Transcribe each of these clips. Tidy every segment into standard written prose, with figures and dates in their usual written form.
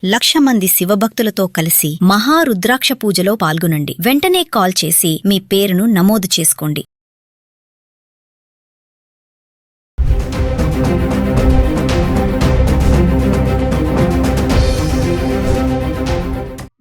1,00,000 మంది శివభక్తులతో కలిసి మహారుద్రాక్ష పూజలో పాల్గొనండి. వెంటనే కాల్ చేసి మీ పేరును నమోదు చేసుకోండి.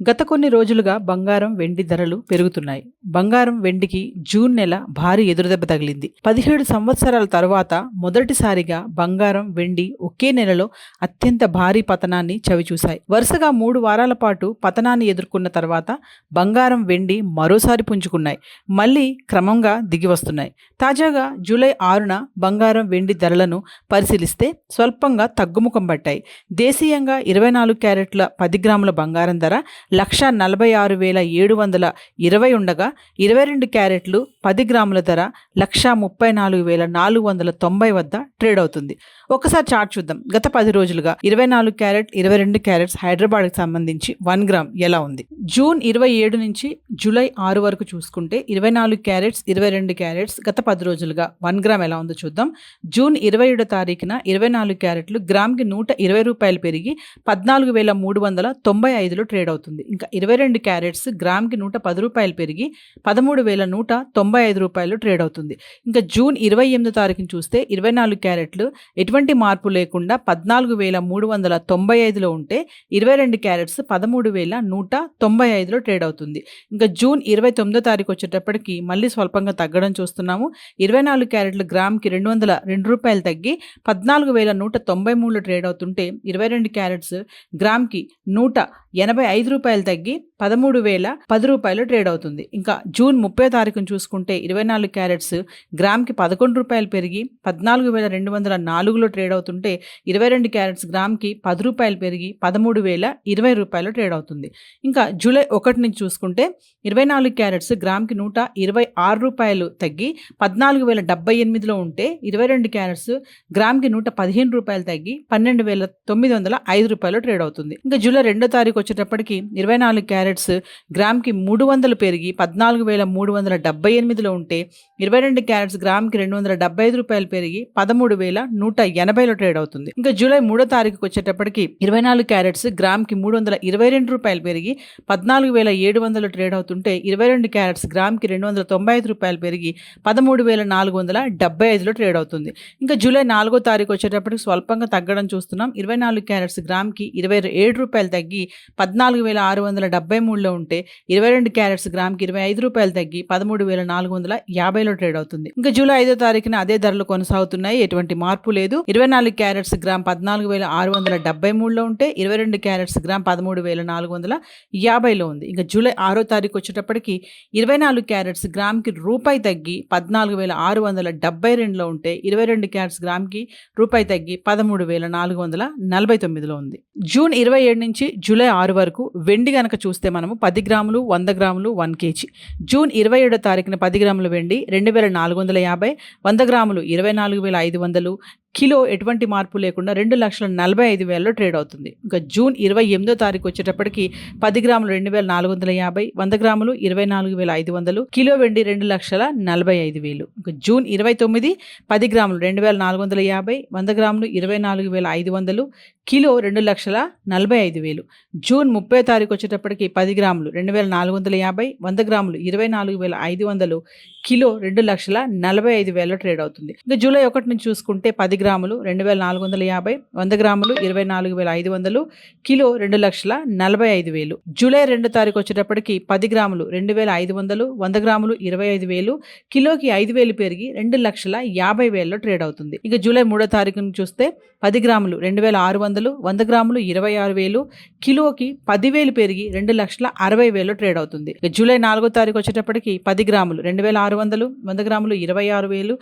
గత కొన్ని రోజులుగా బంగారం వెండి ధరలు పెరుగుతున్నాయి. బంగారం వెండికి జూన్ నెల భారీ ఎదురుదెబ్బ తగిలింది. 17 సంవత్సరాల తరువాత మొదటిసారిగా బంగారం వెండి ఒకే నెలలో అత్యంత భారీ పతనాన్ని చవిచూశాయి. వరుసగా 3 వారాల పాటు పతనాన్ని ఎదుర్కొన్న తర్వాత బంగారం వెండి మరోసారి పుంజుకున్నాయి. మళ్లీ క్రమంగా దిగివస్తున్నాయి. తాజాగా జూలై 6న బంగారం వెండి ధరలను పరిశీలిస్తే స్వల్పంగా తగ్గుముఖం పట్టాయి. దేశీయంగా 24 క్యారెట్ల 10 గ్రాముల బంగారం ధర 1,46,720 ఉండగా 22 క్యారెట్లు 10 గ్రాముల ధర 1,34,490 వద్ద ట్రేడ్ అవుతుంది. ఒకసారి చార్ట్ చూద్దాం. గత 10 రోజులుగా 24 క్యారెట్ 22 క్యారెట్స్ హైదరాబాద్కి సంబంధించి 1 గ్రామ్ ఎలా ఉంది? జూన్ 27 నుంచి జూలై 6 వరకు చూసుకుంటే 24 క్యారెట్స్ 22 క్యారెట్స్ గత 10 రోజులుగా 1 గ్రామ్ ఎలా ఉందో చూద్దాం. జూన్ 27 తారీఖున 24 క్యారెట్లు గ్రామ్కి 120 రూపాయలు పెరిగి 14,395లో ట్రేడ్ అవుతుంది. ఇంకా 22 క్యారెట్స్ గ్రామ్కి 110 రూపాయలు పెరిగి 13,195 రూపాయలు ట్రేడ్ అవుతుంది. ఇంకా జూన్ 28 తారీఖున చూస్తే 24 క్యారెట్లు ఎటువంటి మార్పు లేకుండా 14,395లో ఉంటే 22 క్యారెట్స్ 13,195లో ట్రేడ్ అవుతుంది. ఇంకా జూన్ 29 తారీఖు వచ్చేటప్పటికి మళ్ళీ స్వల్పంగా తగ్గడం చూస్తున్నాము. 24 క్యారెట్లు గ్రామ్కి 202 రూపాయలు తగ్గి 14,193లో ట్రేడ్ అవుతుంటే 22 క్యారెట్స్ గ్రామ్కి 185 రూపాయలు తగ్గి 13,010 రూపాయలు ట్రేడ్ అవుతుంది. ఇంకా జూన్ 30 తారీఖున చూసుకుంటే 24 క్యారెట్స్ గ్రామ్కి 11 రూపాయలు పెరిగి 14,204లో ట్రేడ్ అవుతుంటే 22 క్యారెట్స్ గ్రామ్కి 10 రూపాయలు పెరిగి 13,020 రూపాయలు ట్రేడ్ అవుతుంది. ఇంకా జూలై 1 నుంచి చూసుకుంటే 24 క్యారెట్స్ గ్రామ్కి 126 రూపాయలు తగ్గి 14,078లో ఉంటే 22 క్యారెట్స్ గ్రామ్కి 115 రూపాయలు తగ్గి 12,905 రూపాయలు ట్రేడ్ అవుతుంది. ఇంకా జూలై 2 తారీఖు వచ్చేటప్పటికి 24 క్యారెట్స్ గ్రామ్కి 300 పెరిగి 14,378లో ఉంటే 22 క్యారెట్స్ గ్రామ్కి 275 రూపాయలు పెరిగి 13,180లో ట్రేడ్ అవుతుంది. ఇంకా జూలై 3 తారీఖుకి వచ్చేటప్పటికి 24 క్యారెట్స్ గ్రామ్కి 322 రూపాయలు పెరిగి 14,700లో ట్రేడ్ అవుతుంటే 22 క్యారెట్స్ గ్రామ్కి 295 రూపాయలు పెరిగి 13,475లో ట్రేడ్ అవుతుంది. ఇంకా జూలై 4 తారీఖు వచ్చేటప్పటికి స్వల్పంగా తగ్గడం చూస్తున్నాం. 24 క్యారెట్స్ గ్రామ్కి 27 రూపాయలు తగ్గి 14,673లో ఉంటే 22 క్యారెట్స్ గ్రామ్కి 25 రూపాయలు తగ్గి 13,450లో ట్రేడ్ అవుతుంది. ఇంకా జూలై 5 తారీఖున అదే ధరలు కొనసాగుతున్నాయి. ఎటువంటి మార్పు లేదు. 24 క్యారెట్స్ గ్రామ్ 14,673లో ఉంటే 22 క్యారెట్స్ గ్రామ్ 13,450లో ఉంది. ఇంకా జూలై 6 తారీఖు వచ్చేటప్పటికి 24 క్యారెట్స్ గ్రామ్కి రూపాయి తగ్గి 14,672లో ఉంటే 22 క్యారెట్స్ గ్రామ్కి రూపాయి తగ్గి 13,449లో ఉంది. జూన్ 27 నుంచి జూలై 6 వరకు వెండి గనక చూస్తే మనము 10 గ్రాములు 100 గ్రాములు 1 కేజీ. జూన్ 27 తారీఖున 10 గ్రాముల వెండి 2,450, 100 గ్రాములు 24,500, కిలో ఎటువంటి మార్పు లేకుండా 2,45,000లో ట్రేడ్ అవుతుంది. ఇంకా జూన్ 28 తారీఖు వచ్చేటప్పటికి 10 గ్రాములు 2,450, 100 గ్రాములు 24,500, కిలో వెండి 2,45,000. ఇంకా జూన్ 29 10 గ్రాములు 2,450, 100 గ్రాములు 24,500, కిలో 2,45,000. జూన్ 30 తారీఖు వచ్చేటప్పటికి 10 గ్రాములు 2,450, 100 గ్రాములు 24,500, కిలో 2,45,000లో ట్రేడ్ అవుతుంది. ఇంకా జూలై 1 నుంచి చూసుకుంటే 10 గ్రాములు 2,450, 100 గ్రాములు 24,500, కిలో 2,45,000. జూలై 2 తారీఖు వచ్చేటప్పటికి 10 గ్రాములు 2,500, 100 గ్రాములు 25,000, కిలోకి 5,000 పెరిగి 2,50,000లో ట్రేడ్ అవుతుంది. ఇక జూలై 3 తారీఖును చూస్తే 10 గ్రాములు 2,600, 100 గ్రాములు 26,000, కిలోకి 10,000 పెరిగి 2,60,000లో ట్రేడ్ అవుతుంది. ఇక జూలై 4 తారీఖు వచ్చేటప్పటికి 10 గ్రాములు 2,600, 100 గ్రాములు 26,000,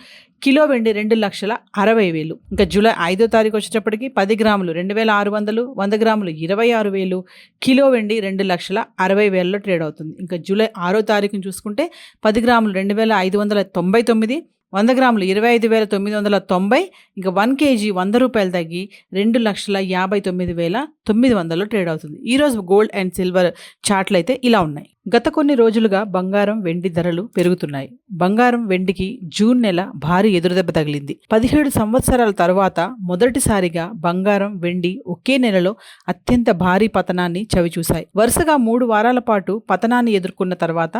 కిలో వెండి 2,60,000. ఇంకా జూలై 5 తారీఖు వచ్చేటప్పటికి 10 గ్రాములు 2,600, 100 గ్రాములు 26,000, కిలో వెండి 2,60,000లో ట్రేడ్ అవుతుంది. ఇంకా జూలై 6 తారీఖును చూసుకుంటే 10 గ్రాములు 2,599, 100 గ్రాములు 25,990, ఇంకా 1 కేజీ 100 రూపాయలు తగ్గి 2,59,900 ట్రేడ్ అవుతుంది. ఈరోజు గోల్డ్ అండ్ సిల్వర్ చార్ట్లు అయితే ఇలా ఉన్నాయి. గత కొన్ని రోజులుగా బంగారం వెండి ధరలు పెరుగుతున్నాయి. బంగారం వెండికి జూన్ నెల భారీ ఎదురుదెబ్బ తగిలింది. 17 సంవత్సరాల తరువాత మొదటిసారిగా బంగారం వెండి ఒకే నెలలో అత్యంత భారీ పతనాన్ని చవిచూశాయి. వరుసగా 3 వారాల పాటు పతనాన్ని ఎదుర్కొన్న తర్వాత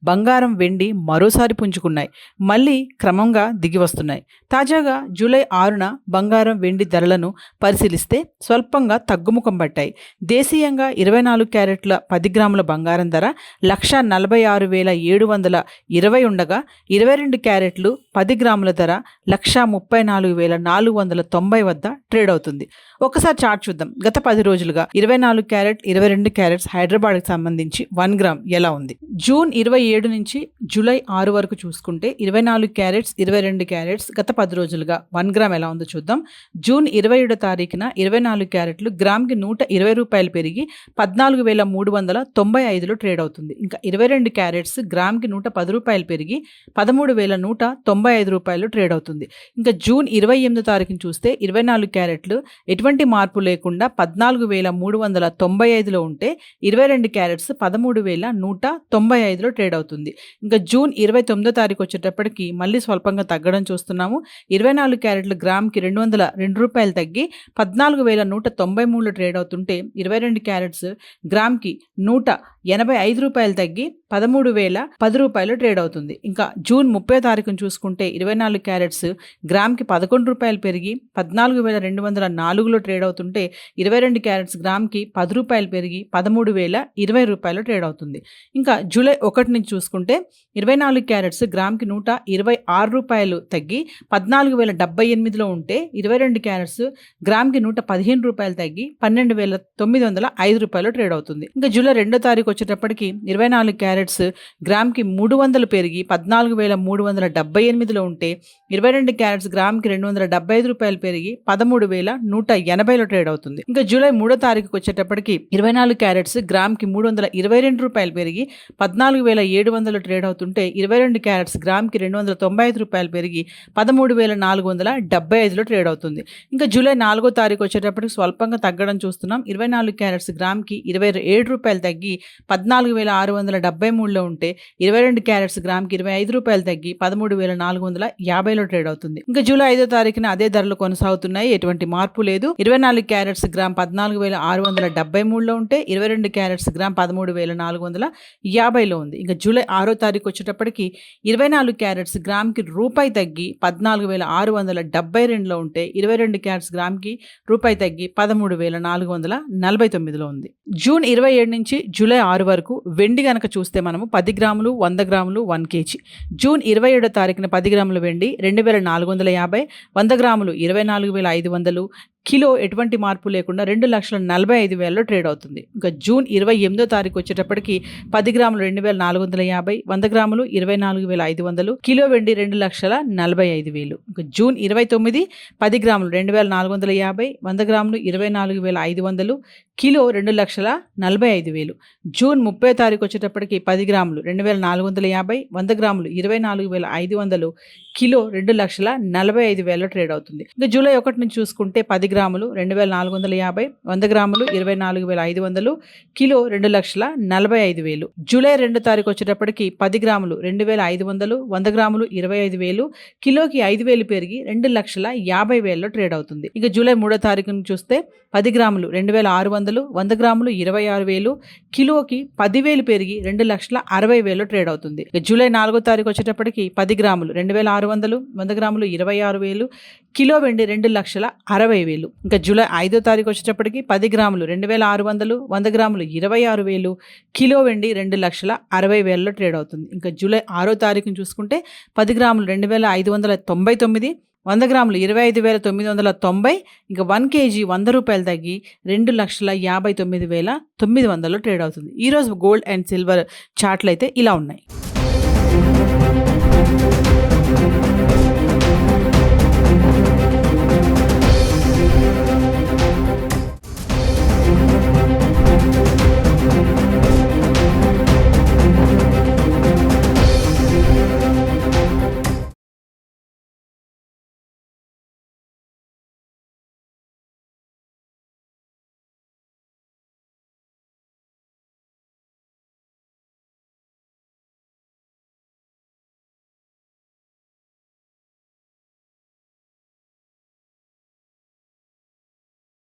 బంగారం వెండి మరోసారి పుంజుకున్నాయి. మళ్లీ క్రమంగా దిగి వస్తున్నాయి. తాజాగా జూలై 6న బంగారం వెండి ధరలను పరిశీలిస్తే స్వల్పంగా తగ్గుముఖం పట్టాయి. దేశీయంగా 24 క్యారెట్ల 10 గ్రాముల బంగారం ధర 1,46,720 ఉండగా 22 క్యారెట్లు 10 గ్రాముల ధర 1,34,490 వద్ద ట్రేడ్ అవుతుంది. ఒకసారి చార్ట్ చూద్దాం. గత 10 రోజులుగా 24 క్యారెట్ 22 క్యారెట్స్ హైదరాబాద్కి సంబంధించి 1 గ్రామ్ ఎలా ఉంది? జూన్ 27 నుంచి జూలై 6 వరకు చూసుకుంటే 24 క్యారెట్స్ 22 క్యారెట్స్ గత 10 రోజులుగా 1 గ్రామ్ ఎలా ఉందో చూద్దాం. జూన్ 27 తారీఖున 24 క్యారెట్లు గ్రామ్కి 120 రూపాయలు పెరిగి 14,395లో ట్రేడ్ అవుతుంది. ఇంకా 22 క్యారెట్స్ గ్రామ్కి 110 రూపాయలు పెరిగి 13,195 రూపాయలు ట్రేడ్ అవుతుంది. ఇంకా జూన్ 28 తారీఖున చూస్తే 24 క్యారెట్లు ఎటువంటి మార్పు లేకుండా 14,395లో ఉంటే 22 క్యారెట్స్ 13,195లో ట్రేడ్ అవుతుంది. ఇంకా జూన్ 29 తారీఖు వచ్చేటప్పటికి మళ్ళీ స్వల్పంగా తగ్గడం చూస్తున్నాము. 24 క్యారెట్లు గ్రామ్కి 202 రూపాయలు తగ్గి 14,193లో ట్రేడ్ అవుతుంటే 22 క్యారెట్స్ గ్రామ్కి 185 రూపాయలు తగ్గి 13,010 రూపాయలు ట్రేడ్ అవుతుంది. ఇంకా జూన్ 30 తారీఖును చూసుకుంటే 24 క్యారెట్స్ గ్రామ్కి 11 రూపాయలు పెరిగి 14,204లో ట్రేడ్ అవుతుంటే 22 క్యారెట్స్ గ్రామ్కి 10 రూపాయలు పెరిగి 13,020 రూపాయలు ట్రేడ్ అవుతుంది. ఇంకా జూలై 1 నుంచి చూసుకుంటే 24 క్యారెట్స్ గ్రామ్కి 126 రూపాయలు తగ్గి 14,078లో ఉంటే 22 క్యారెట్స్ గ్రామ్కి 115 రూపాయలు తగ్గి 12,905 రూపాయలు ట్రేడ్ అవుతుంది. ఇంకా జూలై 2 తారీఖు వచ్చేటప్పటికి 24 క్యారెట్స్ గ్రామ్కి 300 పెరిగి 14,378లో ఉంటే 22 క్యారెట్స్ గ్రామ్కి 275 రూపాయలు పెరిగి 13,180లో ట్రేడ్ అవుతుంది. ఇంకా జూలై 3 తారీఖుకి వచ్చేటప్పటికి 24 క్యారెట్స్ గ్రామ్కి 322 రూపాయలు పెరిగి 14,700లో ట్రేడ్ అవుతుంటే 22 క్యారెట్స్ గ్రామ్కి 295 రూపాయలు పెరిగి 13,475లో ట్రేడ్ అవుతుంది. ఇంకా జూలై 4 తారీఖు వచ్చేటప్పటికి స్వల్పంగా తగ్గడం చూస్తున్నాం. 24 క్యారెట్స్ గ్రామ్కి 27 రూపాయలు తగ్గి 14,673లో ఉంటే 22 క్యారెట్స్ గ్రామ్కి 25 రూపాయలు తగ్గి 13,450లో ట్రేడ్ అవుతుంది. ఇంకా జూలై 5 తారీఖున అదే ధరలు కొనసాగుతున్నాయి. ఎటువంటి మార్పు లేదు. 24 క్యారెట్స్ గ్రామ్ 14,673లో ఉంటే 22 క్యారెట్స్ గ్రామ్ 13,450లో ఉంది. ఇంకా జూలై 6 తారీఖు వచ్చేటప్పటికి 24 క్యారెట్స్ గ్రామ్కి రూపాయి తగ్గి 14,672లో ఉంటే 22 క్యారెట్స్ గ్రామ్కి రూపాయి తగ్గి 13,449లో ఉంది. జూన్ 27 నుంచి జూలై 6 వరకు వెండి గనక చూస్తే మనము 10 గ్రాములు 100 గ్రాములు 1 కేజీ. జూన్ 27 తారీఖున 10 గ్రాముల వెండి 2,450, 100 గ్రాములు 24,500, కిలో ఎటువంటి మార్పు లేకుండా 2,45,000లో ట్రేడ్ అవుతుంది. ఇంకా జూన్ 28 తారీఖు వచ్చేటప్పటికి 10 గ్రాములు 2,450, 100 గ్రాములు 24,500, కిలో వెండి 2,45,000. ఇంకా జూన్ 29 10 గ్రాములు 2,450, 100 గ్రాములు 24,500, కిలో 2,45,000. జూన్ 30 తారీఖు వచ్చేటప్పటికి 10 గ్రాములు 2,450, 100 గ్రాములు 24,500, కిలో 2,45,000లో ట్రేడ్ అవుతుంది. ఇంకా జూలై 1 నుంచి చూసుకుంటే 10 గ్రాములు 2,450, 100 గ్రాములు 24,500, కిలో 2,45,000. జూలై 2 తారీఖు వచ్చేటప్పటికి 10 గ్రాములు 2,500, 100 గ్రాములు 25,000, కిలోకి 5,000 పెరిగి 2,50,000లో ట్రేడ్ అవుతుంది. ఇక జూలై 3 తారీఖును చూస్తే 10 గ్రాములు 2,600, 100 గ్రాములు 26,000, కిలోకి 10,000 పెరిగి 2,60,000లో ట్రేడ్ అవుతుంది. ఇక జూలై 4 తారీఖు వచ్చేటప్పటికి 10 గ్రాములు 2,600, 100 గ్రాములు 26,000, కిలో వెండి 2,60,000. ఇంకా జూలై 5 తారీఖు వచ్చేటప్పటికి 10 గ్రాములు 2,600, 100 గ్రాములు 26,000, కిలో వెండి 2,60,000లో ట్రేడ్ అవుతుంది. ఇంకా జూలై 6 తారీఖును చూసుకుంటే 10 గ్రాములు 2,599, 100 గ్రాములు 25,990, ఇంకా 1 కేజీ 100 రూపాయలు తగ్గి 2,59,900లో ట్రేడ్ అవుతుంది. ఈరోజు గోల్డ్ అండ్ సిల్వర్ చార్ట్లు అయితే ఇలా ఉన్నాయి.